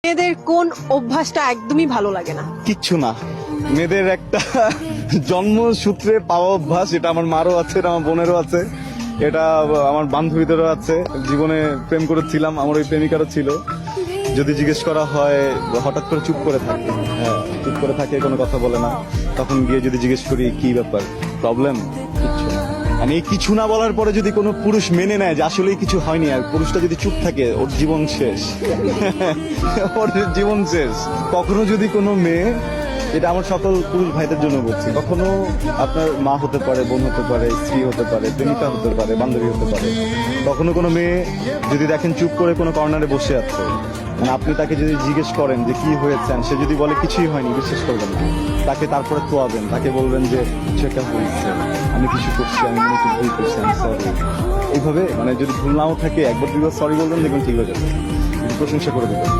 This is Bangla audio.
মেয়েদের কোন অভ্যাসটা একদমই ভালো লাগে না? কিচ্ছু না, মেয়েদের একটা জন্মসূত্রে পাওয়া অভ্যাস, এটা আমার মারও আছে, এটা আমার বোনেরও আছে, এটা আমার বান্ধবীদেরও আছে। জীবনে প্রেম করেছিলাম, আমার ওই প্রেমিকারও ছিল। যদি জিজ্ঞেস করা হয় হঠাৎ করে চুপ করে থাকে, হ্যাঁ চুপ করে থাকে, কোনো কথা বলে না। তখন গিয়ে যদি জিজ্ঞেস করি কি ব্যাপার, প্রবলেম, কিচ্ছু না। আমি এই কিছু না বলার পরে যদি কোনো পুরুষ মেনে নেয় যে আসলেই কিছু হয়নি, আর পুরুষটা যদি চুপ থাকে, ওর জীবন শেষ। ওর জীবন শেষ। কখনো যদি কোনো মেয়ে, এটা আমার সকল পুরুষ ভাইদের জন্য বলছি, কখনো আপনার মা হতে পারে, বোন হতে পারে, স্ত্রী হতে পারে, প্রেমিকা হতে পারে, বান্ধবী হতে পারে, কখনো কোনো মেয়ে যদি দেখেন চুপ করে কোনো কর্নারে বসে আছে, মানে আপনি তাকে যদি জিজ্ঞেস করেন যে কি হয়েছে, সে যদি বলে কিছুই হয়নি, বিশ্বাস করবেন না। তাকে তারপরে তোয়াবেন, তাকে বলবেন যে কিছু একটা হয়েছে, আমি কিছু করছি, আমি কিছু ভুল করছি, আমি সরি। এইভাবে মানে যদি ভুল নাও থাকে, একবার দুইবার সরি বলবেন, দেখবেন ঠিক হয়ে যাবে, প্রশংসা করে দেবেন।